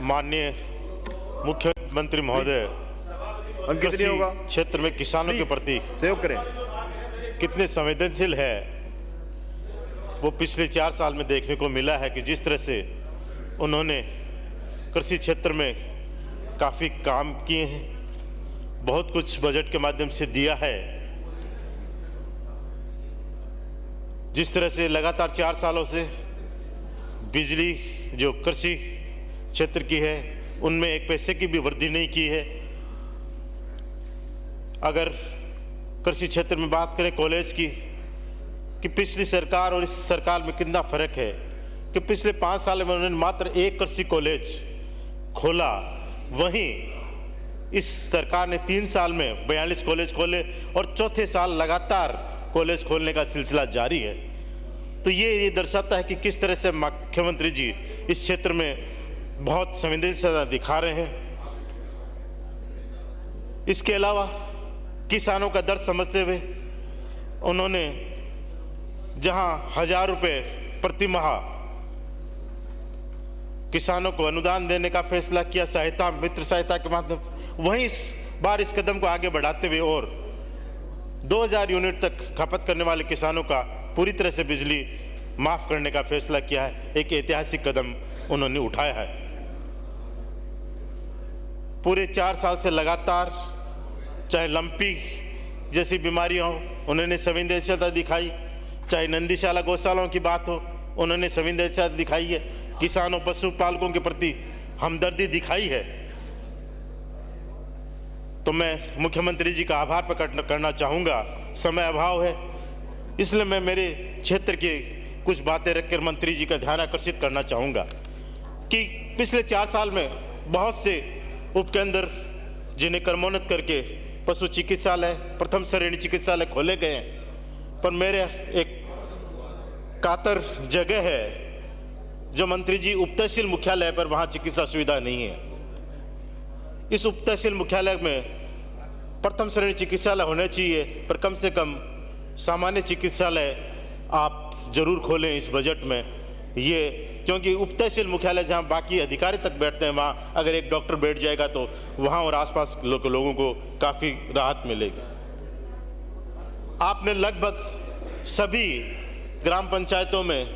माननीय मुख्यमंत्री महोदय कितनी होगा क्षेत्र में किसानों के प्रति सहयोग करें। कितने संवेदनशील है वो पिछले 4 साल में देखने को मिला है कि जिस तरह से उन्होंने कृषि क्षेत्र में काफ़ी काम किए हैं, बहुत कुछ बजट के माध्यम से दिया है। जिस तरह से लगातार 4 सालों से बिजली जो कृषि क्षेत्र की है उनमें एक पैसे की भी वृद्धि नहीं की है। अगर कृषि क्षेत्र में बात करें कॉलेज की कि पिछली सरकार और इस सरकार में कितना फर्क है कि पिछले 5 साल में उन्होंने मात्र 1 कृषि कॉलेज खोला, वहीं इस सरकार ने 3 साल में 42 कॉलेज खोले और चौथे साल लगातार कॉलेज खोलने का सिलसिला जारी है। तो ये दर्शाता है कि किस तरह से मुख्यमंत्री जी इस क्षेत्र में बहुत संवेदनशीलता दिखा रहे हैं। इसके अलावा किसानों का दर्द समझते हुए उन्होंने जहां 1000 रुपये प्रति माह किसानों को अनुदान देने का फैसला किया सहायता मित्र सहायता के माध्यम से, वहीं इस बार इस कदम को आगे बढ़ाते हुए और 2000 यूनिट तक खपत करने वाले किसानों का पूरी तरह से बिजली माफ करने का फैसला किया है। एक ऐतिहासिक कदम उन्होंने उठाया है। पूरे 4 साल से लगातार चाहे लंपी जैसी बीमारियां हो उन्होंने संवेदनशीलता दिखाई, चाहे नंदीशाला गौशालाओं की बात हो उन्होंने संवेदनशीलता दिखाई है, किसानों पशुपालकों के प्रति हमदर्दी दिखाई है। तो मैं मुख्यमंत्री जी का आभार प्रकट करना चाहूँगा। समय अभाव है इसलिए मैं मेरे क्षेत्र की कुछ बातें रखकर मंत्री जी का ध्यान आकर्षित करना चाहूँगा कि पिछले 4 साल में बहुत से उपकेंद्र जिन्हें क्रमोन्नत करके पशु चिकित्सालय प्रथम श्रेणी चिकित्सालय खोले गए हैं, पर मेरे एक कातर जगह है जो मंत्री जी उप तहसील मुख्यालय पर वहाँ चिकित्सा सुविधा नहीं है। इस उप तहसील मुख्यालय में प्रथम श्रेणी चिकित्सालय होने चाहिए, पर कम से कम सामान्य चिकित्सालय आप जरूर खोलें इस बजट में। ये क्योंकि उप तहसील मुख्यालय जहाँ बाकी अधिकारी तक बैठते हैं वहाँ अगर एक डॉक्टर बैठ जाएगा तो वहाँ और आसपास लोगों को काफ़ी राहत मिलेगी। आपने लगभग सभी ग्राम पंचायतों में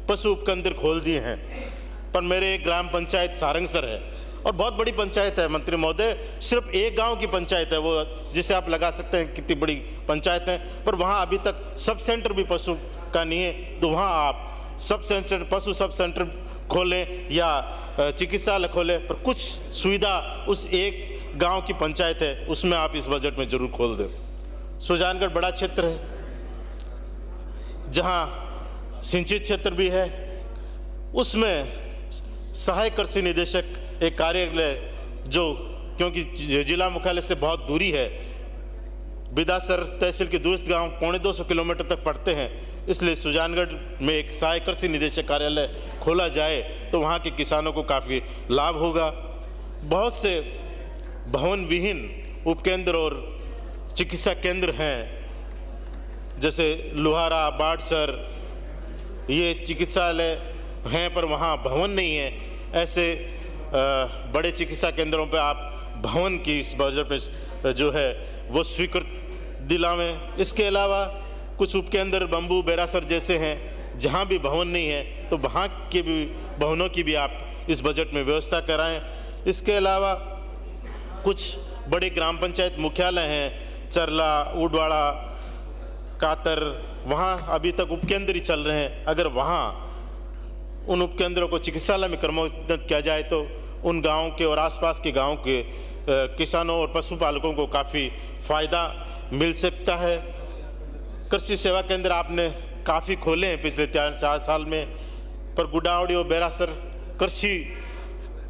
पशु उपकेंद्र खोल दिए हैं, पर मेरे एक ग्राम पंचायत सारंगसर है और बहुत बड़ी पंचायत है मंत्री महोदय, सिर्फ एक गांव की पंचायत है वो, जिसे आप लगा सकते हैं कितनी बड़ी पंचायत है, पर वहाँ अभी तक सब सेंटर भी पशु का नहीं है। तो वहाँ आप सब सेंटर पशु सब सेंटर खोलें या चिकित्सालय खोलें, पर कुछ सुविधा उस एक गांव की पंचायत है उसमें आप इस बजट में जरूर खोल दें। सुजानगढ़ बड़ा क्षेत्र है जहाँ सिंचित क्षेत्र भी है, उसमें सहायक कृषि निदेशक एक कार्यालय जो क्योंकि जिला मुख्यालय से बहुत दूरी है, बिदासर तहसील के दूरस्थ गांव 250 किलोमीटर तक पड़ते हैं, इसलिए सुजानगढ़ में एक सहायक कृषि निदेशक कार्यालय खोला जाए तो वहाँ के किसानों को काफ़ी लाभ होगा। बहुत से भवन विहीन उपकेंद्र और चिकित्सा केंद्र हैं, जैसे लोहारा बाड़सर, ये चिकित्सालय हैं पर वहाँ भवन नहीं है। ऐसे बड़े चिकित्सा केंद्रों पर आप भवन की इस बजट में जो है वो स्वीकृत दिलावें। इसके अलावा कुछ उपकेंद्र बम्बू बेरासर जैसे हैं जहाँ भी भवन नहीं है तो वहाँ के भी भवनों की भी आप इस बजट में व्यवस्था कराएं। इसके अलावा कुछ बड़े ग्राम पंचायत मुख्यालय हैं, चरला, उडवाड़ा, कातर, वहाँ अभी तक उपकेंद्र ही चल रहे हैं। अगर वहाँ उन उपकेंद्रों को चिकित्सालय में क्रमोन्नत किया जाए तो उन गाँव के और आसपास के गाँव के किसानों और पशुपालकों को काफ़ी फ़ायदा मिल सकता है। कृषि सेवा केंद्र आपने काफ़ी खोले हैं पिछले 4 साल में, पर गुडावड़ी और बेरासर कृषि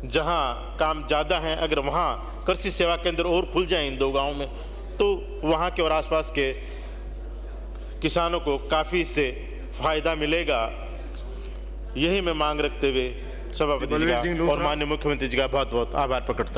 जहां काम ज़्यादा हैं, अगर वहां कृषि सेवा केंद्र और खुल जाएं इन 2 गाँव में तो वहां के और आसपास के किसानों को काफ़ी इससे फ़ायदा मिलेगा। यही मैं मांग रखते हुए सभापति जी का और माननीय मुख्यमंत्री जी का बहुत बहुत आभार प्रकटता हूँ।